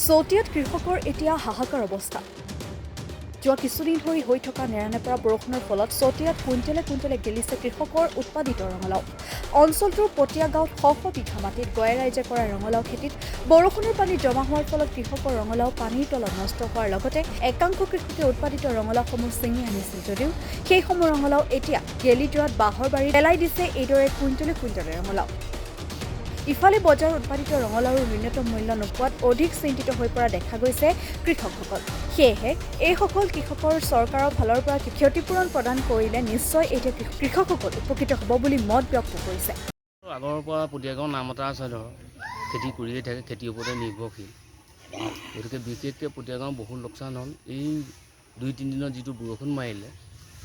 চতিয়াত কৃষকৰ এতিয়া হাহাকাৰ অৱস্থা। যোৱা কিছুদিন ধৰি হৈ থকা নেৰানেপেৰা বৰষুণৰ ফলত চতিয়াত কুইণ্টেলে কুইণ্টেলে গেলিছে কৃষকৰ উৎপাদিত ৰঙালাও। অঞ্চলটোৰ পটীয়া গাঁৱত শ শ বিঘা মাটিত গঞা ৰাইজে কৰা ৰঙালাও খেতিত বৰষুণৰ পানী জমা হোৱাৰ ফলত কৃষকৰ ৰঙালাও পানীৰ তলত নষ্ট হোৱাৰ লগতে একাংশ কৃষকে উৎপাদিত ৰঙালাওসমূহ ছিঙি আনিছিল যদিও সেইসমূহ ৰঙালাও এতিয়া গেলি যোৱাত বাঁহৰ বাৰীত পেলাই দিছে এইদৰে কুইণ্টেলে কুইণ্টেলে ৰঙালাও। ইফালে বজাৰত উৎপাদিত ৰঙালাওৰ ন্যূনতম মূল্য নোপোৱাত অধিক চিন্তিত হৈ পৰা দেখা গৈছে কৃষকসকল। সেয়েহে এইসকল কৃষকৰ চৰকাৰৰ ফালৰ পৰা ক্ষতিপূৰণ প্ৰদান কৰিলে নিশ্চয় এতিয়া কৃষকসকল উপকৃত হ'ব বুলি মত ব্যক্ত কৰিছে। আগৰ পৰা পটীয়াগাঁৱৰ নাম এটা আছে ধৰক, খেতি কৰিয়ে থাকে, খেতিৰ ওপৰতে নিৰ্ভৰশীল। গতিকে বিশেষকৈ পটীয়াগাঁও বহুত লোকচান হ'ল। এই 2-3 দিনত যিটো বৰষুণ মাৰিলে,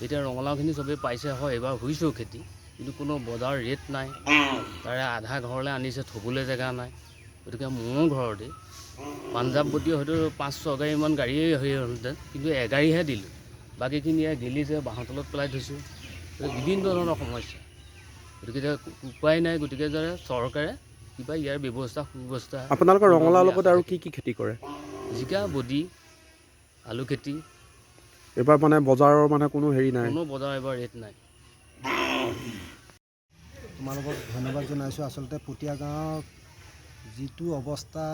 এতিয়া ৰঙালাওখিনি চবেই পাইছে হয়, এইবাৰ হৈছেও খেতি, কিন্তু কোনো বজাৰ ৰেট নাই। তাৰে আধা ঘৰলৈ আনিছে, থ'বলৈ জেগা নাই। গতিকে মোৰ ঘৰতে পাঞ্জাৱতী হয়তো 5-6 গাড়ীমান গাড়ীয়ে হ'লহেঁতেন, কিন্তু এগাড়ীহে দিলোঁ। বাকীখিনি গেলিছে, বাঁহৰ তলত পেলাই থৈছোঁ। বিভিন্ন ধৰণৰ সমস্যা। গতিকে উপায় নাই, গতিকে যে চৰকাৰে কিবা ইয়াৰ সুব্যৱস্থা। আপোনালোকৰ ৰঙালাওৰ লগত আৰু কি কি খেতি কৰে? জিকা, বডি, আলু খেতি। এইবাৰ মানে বজাৰৰ কোনো হেৰি নাই, কোনো বজাৰ এইবাৰ ৰেট নাই। তোমালোকক ধন্যবাদ জনাইছোঁ। আচলতে পটীয়া গাঁৱত যিটো অৱস্থা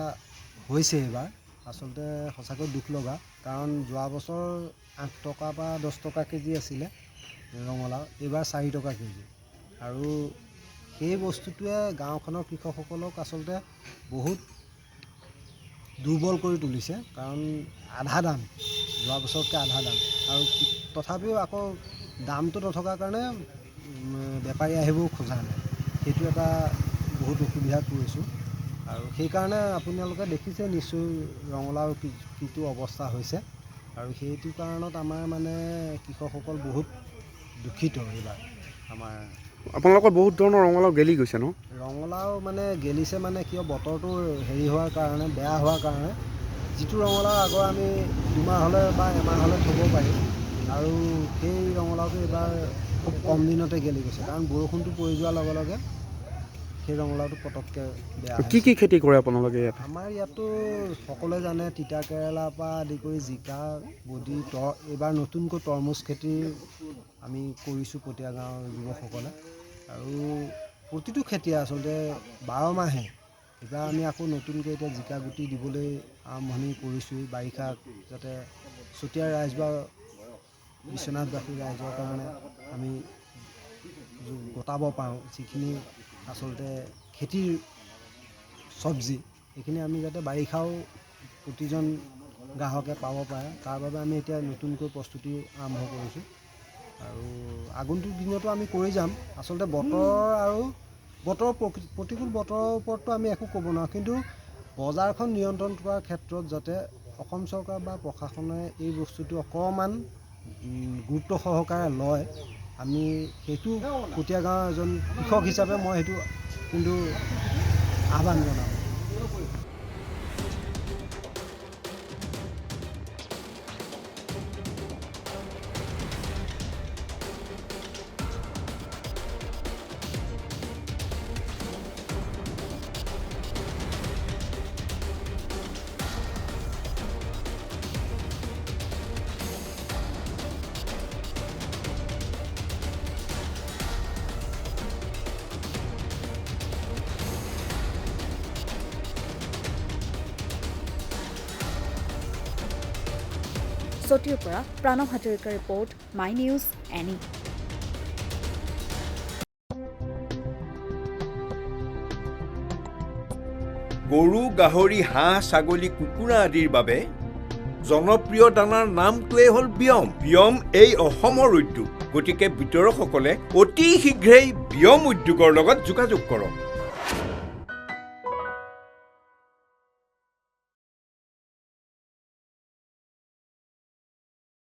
হৈছে এইবাৰ, আচলতে সঁচাকৈ দুখ লগা। কাৰণ যোৱা বছৰ 8 টকা বা 10 টকা কেজি আছিলে ৰঙালাও, এইবাৰ 4 টকা কেজি। আৰু সেই বস্তুটোৱে গাঁওখনৰ কৃষকসকলক আচলতে বহুত দুৰ্বল কৰি তুলিছে। কাৰণ আধা দাম, যোৱা বছৰতকৈ আধা দাম, আৰু তথাপিও আকৌ দামটো নথকাৰ কাৰণে বেপাৰী আহিবও খোজা নাই। সেইটো এটা বহুত অসুবিধাত পৰিছোঁ। আৰু সেইকাৰণে আপোনালোকে দেখিছে নিশ্চয় ৰঙালাওৰ কিটো অৱস্থা হৈছে। আৰু সেইটো কাৰণত আমাৰ কৃষকসকল বহুত দুখিত এইবাৰ। আপোনালোকৰ বহুত ধৰণৰ ৰঙালাও গেলি গৈছে ন? ৰঙালাও গেলিছে কিয়, বতৰটো হেৰি হোৱাৰ কাৰণে, বেয়া হোৱাৰ কাৰণে। যিটো ৰঙালাও আগৰ আমি 2 মাহলৈ বা এমাহলৈ থ'ব পাৰিম, আৰু সেই ৰঙালাওটো এইবাৰ খুব কম দিনতে গেলি গৈছে। কাৰণ বৰষুণটো পৰি যোৱাৰ লগে লগে সেই ৰঙালাওটো পটককৈ বেয়া হৈছে। কি খেতি কৰে আপোনালোকে ইয়াত? আমাৰ ইয়াতো সকলোৱে জানে, তিতা কেৰেলাৰ পৰা আদি কৰি জিকা, বডি, এইবাৰ নতুনকৈ তৰমুজ খেতি আমি কৰিছোঁ পটীয়া গাঁৱৰ যুৱকসকলে। আৰু প্ৰতিটো খেতিয়ে আচলতে 12 মাহে। এইবাৰ আমি আকৌ নতুনকৈ এতিয়া জিকা গুটি দিবলৈ আৰম্ভণি কৰিছোঁ, বাৰিষা যাতে চতিয়াৰ ৰাইজ বা বিশ্বনাথবাসী ৰাইজৰ কাৰণে আমি গোটাব পাৰোঁ। যিখিনি আচলতে খেতিৰ চব্জি, সেইখিনি আমি যাতে বাৰিষাও প্ৰতিজন গ্ৰাহকে পাব পাৰে, তাৰ বাবে আমি এতিয়া নতুনকৈ প্ৰস্তুতি আৰম্ভ কৰিছোঁ। আৰু আগন্তুক দিনতো আমি কৰি যাম। আচলতে প্ৰতিকূল বতৰৰ ওপৰততো আমি একো ক'ব নোৱাৰোঁ, কিন্তু বজাৰখন নিয়ন্ত্ৰণ কৰাৰ ক্ষেত্ৰত যাতে অসম চৰকাৰ বা প্ৰশাসনে এই বস্তুটো অকণমান গুৰুত্ব সহকাৰে লয়, আমি সেইটো পটীয়া গাঁৱৰ এজন কৃষক হিচাপে মই সেইটো কিন্তু আহ্বান জনাওঁ। চতিয়াৰ পৰা প্ৰণৱ হাজৰিকাৰ ৰিপৰ্ট, মাই নিউজ এনি। গৰু, গাহৰি, হাঁহ, ছাগলী, কুকুৰা আদিৰ বাবে জনপ্ৰিয় দানাৰ নামটোৱেই হ'ল বিয়ম। বিয়ম এই অসমৰ উদ্যোগ। গতিকে বিতৰকসকলে অতি শীঘ্ৰেই বিয়ম উদ্যোগৰ লগত যোগাযোগ কৰক।